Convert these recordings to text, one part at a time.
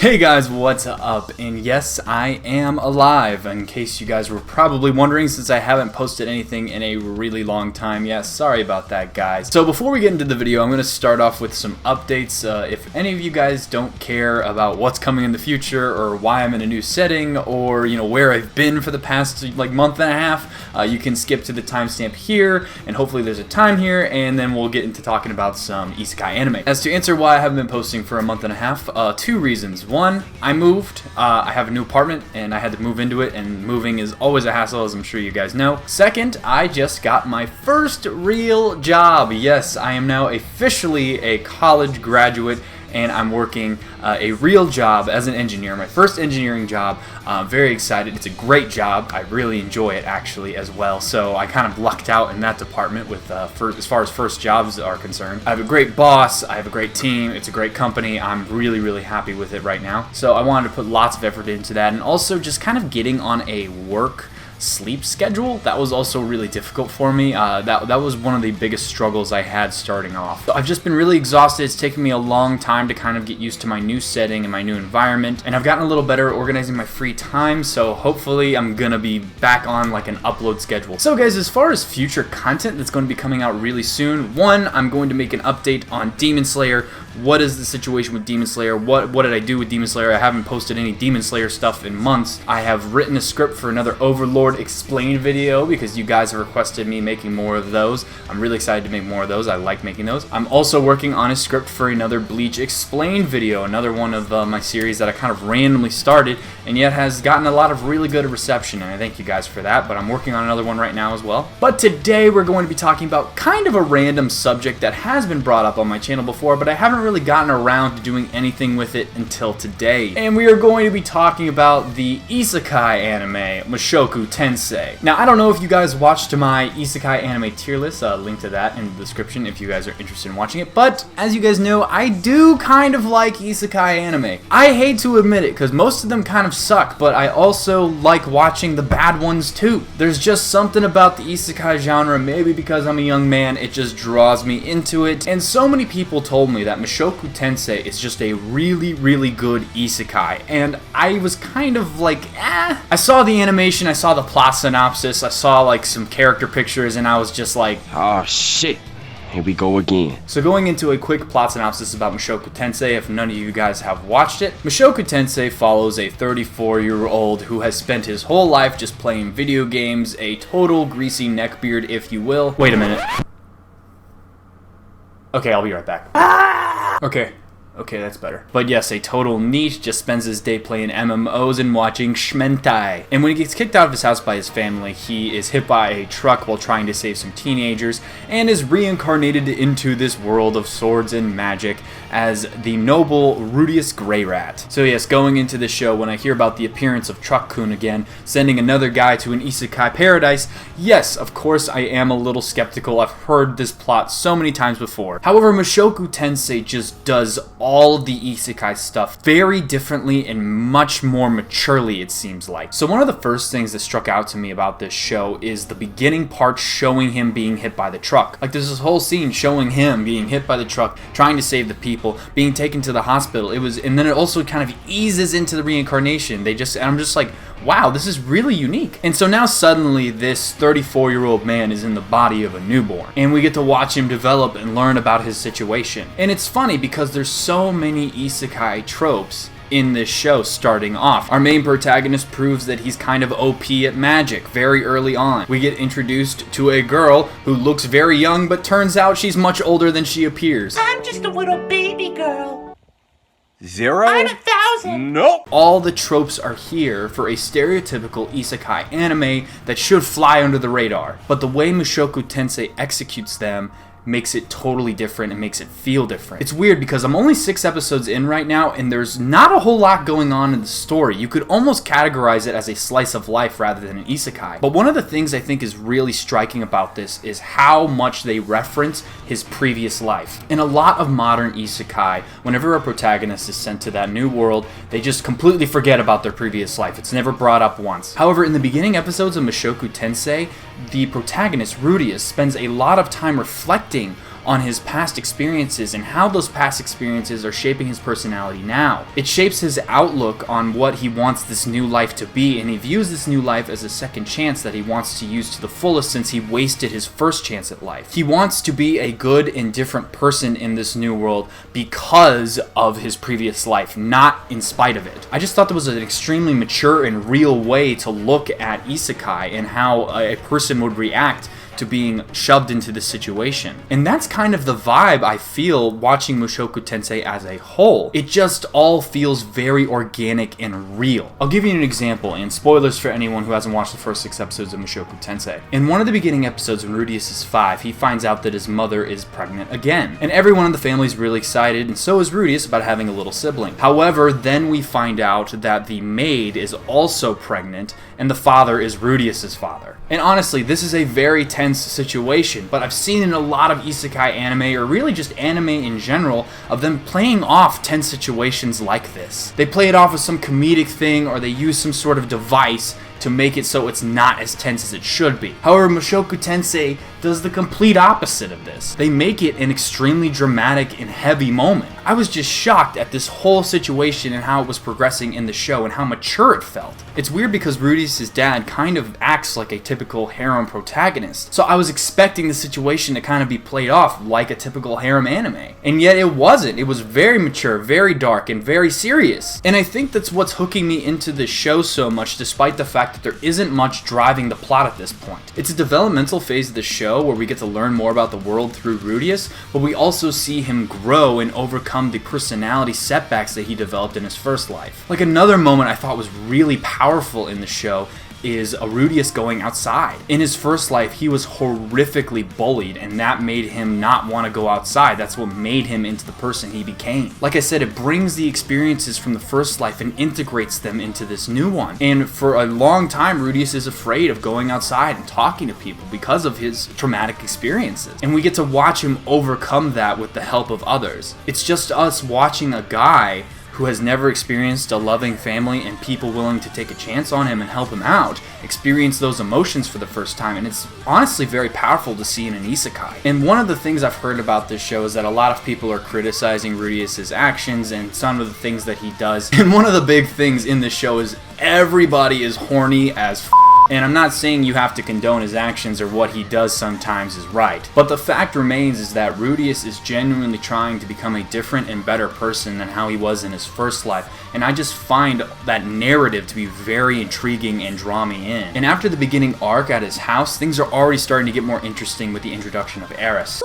Hey guys, what's up? And yes, I am alive, in case you guys were probably wondering, since I haven't posted anything in a really long time. Yes, sorry about that, guys. So before we get into the video, I'm going to start off with some updates. If any of you guys don't care about what's coming in the future, or why I'm in a new setting, or where I've been for the past month and a half, you can skip to the timestamp here, and hopefully there's a time here, and then we'll get into talking about some Isekai anime. As to answer why I haven't been posting for a month and a half, two reasons. One, I moved. I have a new apartment and I had to move into it, and moving is always a hassle, as I'm sure you guys know. Second, I just got my first real job. Yes, I am now officially a college graduate and I'm working a real job as an engineer, my first engineering job. Very excited. It's a great job. I really enjoy it actually as well. So I kind of lucked out in that department with as far as first jobs are concerned. I have a great boss. I have a great team. It's a great company. I'm really happy with it right now. So I wanted to put lots of effort into that, and also just kind of getting on a work sleep schedule. That was also really difficult for me. That was one of the biggest struggles I had starting off. So I've just been really exhausted. It's taken me a long time to kind of get used to my new setting and my new environment, and I've gotten a little better at organizing my free time, so hopefully I'm gonna be back on an upload schedule. So guys, as far as future content that's going to be coming out really soon, one, I'm going to make an update on Demon Slayer. What is the situation with Demon Slayer? What did I do with Demon Slayer? I haven't posted any Demon Slayer stuff in months. I have written a script for another Overlord Explained video because you guys have requested me making more of those. I'm really excited to make more of those. I like making those. I'm also working on a script for another Bleach Explained video, another one of my series that I kind of randomly started and yet has gotten a lot of really good reception, and I thank you guys for that, but I'm working on another one right now as well. But today we're going to be talking about kind of a random subject that has been brought up on my channel before, but I haven't really gotten around to doing anything with it until today. And we are going to be talking about the Isekai anime, Mushoku Tensei. Now, I don't know if you guys watched my Isekai anime tier list, link to that in the description if you guys are interested in watching it, but as you guys know, I do kind of like Isekai anime. I hate to admit it, because most of them kind of suck, but I also like watching the bad ones too. There's just something about the Isekai genre, maybe because I'm a young man, it just draws me into it, and so many people told me that Mushoku Tensei is just a really good Isekai, and I was kind of I saw the animation, I saw the plot synopsis, I saw some character pictures, and I was just like, oh shit, here we go again. So going into a quick plot synopsis about Mushoku Tensei, if none of you guys have watched it, Mushoku Tensei follows a 34-year-old who has spent his whole life just playing video games, a total greasy neckbeard, if you will. Wait a minute. Okay, I'll be right back. Okay, that's better. But yes, a total NEET, just spends his day playing MMOs and watching Shmentai. And when he gets kicked out of his house by his family, he is hit by a truck while trying to save some teenagers, and is reincarnated into this world of swords and magic as the noble Rudeus Grey Rat. So yes, going into the show, when I hear about the appearance of Truck-kun again, sending another guy to an Isekai paradise, yes, of course I am a little skeptical. I've heard this plot so many times before. However, Mushoku Tensei just does all of the Isekai stuff very differently and much more maturely, it seems like. So one of the first things that struck out to me about this show is the beginning part showing him being hit by the truck. There's this whole scene showing him being hit by the truck, trying to save the people, being taken to the hospital. And then it also kind of eases into the reincarnation. And I'm just like, wow, this is really unique. And so now suddenly this 34-year-old man is in the body of a newborn, and we get to watch him develop and learn about his situation. And it's funny because there's so many Isekai tropes in this show starting off. Our main protagonist proves that he's kind of OP at magic very early on. We get introduced to a girl who looks very young, but turns out she's much older than she appears. I'm just a little baby girl. 0? I'm 1,000. Nope. All the tropes are here for a stereotypical Isekai anime that should fly under the radar. But the way Mushoku Tensei executes them makes it totally different and makes it feel different. It's weird because I'm only 6 episodes in right now, and there's not a whole lot going on in the story. You could almost categorize it as a slice of life rather than an isekai. But one of the things I think is really striking about this is how much they reference his previous life. In a lot of modern isekai, whenever a protagonist is sent to that new world, they just completely forget about their previous life. It's never brought up once. However, in the beginning episodes of Mushoku Tensei, the protagonist, Rudeus, spends a lot of time reflecting on his past experiences and how those past experiences are shaping his personality now. It shapes his outlook on what he wants this new life to be, and he views this new life as a second chance that he wants to use to the fullest since he wasted his first chance at life. He wants to be a good and different person in this new world because of his previous life, not in spite of it. I just thought that was an extremely mature and real way to look at Isekai and how a person would react to being shoved into this situation. And that's kind of the vibe I feel watching Mushoku Tensei as a whole. It just all feels very organic and real. I'll give you an example, and spoilers for anyone who hasn't watched the first 6 episodes of Mushoku Tensei. In one of the beginning episodes when Rudeus is 5, he finds out that his mother is pregnant again. And everyone in the family is really excited, and so is Rudeus about having a little sibling. However, then we find out that the maid is also pregnant, and the father is Rudeus's father. And honestly, this is a very tense situation, but I've seen in a lot of isekai anime, or really just anime in general, of them playing off tense situations like this. They play it off with some comedic thing, or they use some sort of device to make it so it's not as tense as it should be. However, Mushoku Tensei does the complete opposite of this. They make it an extremely dramatic and heavy moment. I was just shocked at this whole situation and how it was progressing in the show and how mature it felt. It's weird because Rudeus' dad kind of acts like a typical harem protagonist, so I was expecting the situation to kind of be played off like a typical harem anime. And yet it wasn't. It was very mature, very dark, and very serious. And I think that's what's hooking me into this show so much, despite the fact that there isn't much driving the plot at this point. It's a developmental phase of the show where we get to learn more about the world through Rudeus, but we also see him grow and overcome the personality setbacks that he developed in his first life. Like, another moment I thought was really powerful in the show is Rudeus going outside. In his first life, he was horrifically bullied, and that made him not want to go outside. That's what made him into the person he became. Like I said, it brings the experiences from the first life and integrates them into this new one. And for a long time, Rudeus is afraid of going outside and talking to people because of his traumatic experiences. And we get to watch him overcome that with the help of others. It's just us watching a guy who has never experienced a loving family and people willing to take a chance on him and help him out, experience those emotions for the first time, and it's honestly very powerful to see in an isekai. And one of the things I've heard about this show is that a lot of people are criticizing Rudeus' actions and some of the things that he does. And one of the big things in this show is everybody is horny as and I'm not saying you have to condone his actions or what he does sometimes is right, but the fact remains is that Rudeus is genuinely trying to become a different and better person than how he was in his first life, and I just find that narrative to be very intriguing and draw me in. And after the beginning arc at his house, things are already starting to get more interesting with the introduction of Eris.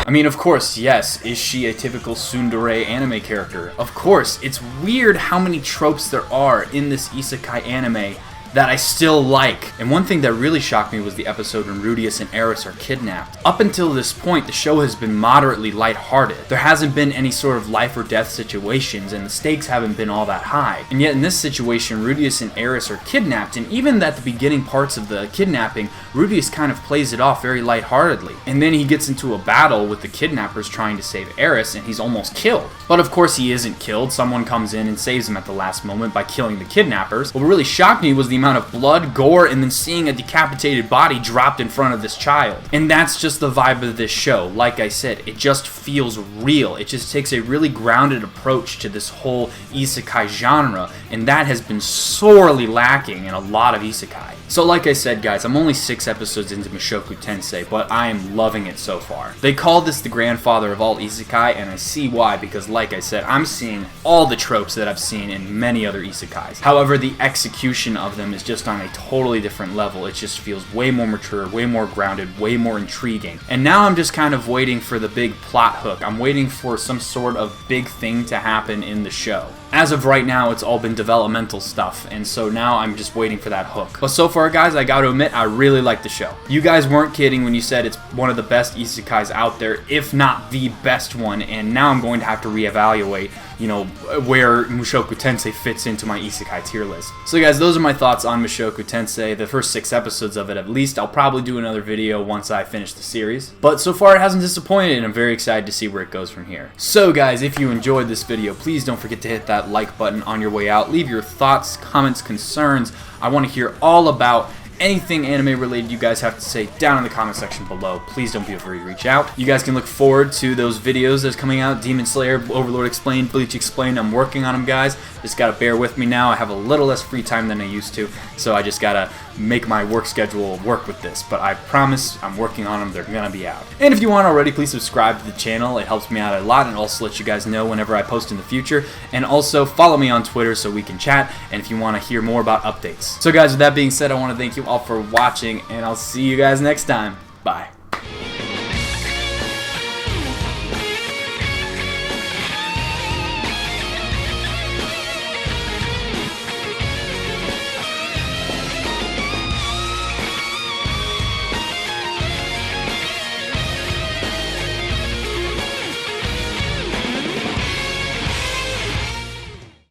I mean, of course, yes, is she a typical tsundere anime character? Of course. It's weird how many tropes there are in this isekai anime that I still like. And one thing that really shocked me was the episode when Rudeus and Eris are kidnapped. Up until this point, the show has been moderately lighthearted. There hasn't been any sort of life or death situations, and the stakes haven't been all that high. And yet in this situation, Rudeus and Eris are kidnapped, and even at the beginning parts of the kidnapping, Rudeus kind of plays it off very lightheartedly. And then he gets into a battle with the kidnappers trying to save Eris, and he's almost killed. But of course he isn't killed. Someone comes in and saves him at the last moment by killing the kidnappers. What really shocked me was the amount of blood, gore, and then seeing a decapitated body dropped in front of this child. And that's just the vibe of this show. Like I said, it just feels real. It just takes a really grounded approach to this whole isekai genre, and that has been sorely lacking in a lot of isekai. So like I said, guys, I'm only 6 episodes into Mushoku Tensei, but I am loving it so far. They call this the grandfather of all isekai, and I see why, because like I said, I'm seeing all the tropes that I've seen in many other isekais. However, the execution of them is just on a totally different level. It just feels way more mature, way more grounded, way more intriguing. And now I'm just kind of waiting for the big plot hook. I'm waiting for some sort of big thing to happen in the show. As of right now, it's all been developmental stuff, and so now I'm just waiting for that hook. But so far, guys, I gotta admit, I really like the show. You guys weren't kidding when you said it's one of the best isekais out there, if not the best one, and now I'm going to have to reevaluate, you know, where Mushoku Tensei fits into my isekai tier list. So guys, those are my thoughts on Mushoku Tensei, the first 6 episodes of it at least. I'll probably do another video once I finish the series. But so far it hasn't disappointed, and I'm very excited to see where it goes from here. So guys, if you enjoyed this video, please don't forget to hit that that like button on your way out. Leave your thoughts, comments, concerns. I want to hear all about anything anime related you guys have to say down in the comment section below. Please don't be afraid to reach out. You guys can look forward to those videos that's coming out. Demon Slayer, Overlord Explained, Bleach Explained. I'm working on them, guys. Just gotta bear with me now. I have a little less free time than I used to, so I just gotta make my work schedule work with this. But I promise I'm working on them. They're gonna be out. And if you aren't already, please subscribe to the channel. It helps me out a lot and also lets you guys know whenever I post in the future. And also follow me on Twitter so we can chat, and if you want to hear more about updates. So guys, with that being said, I want to thank you all for watching, and I'll see you guys next time. Bye.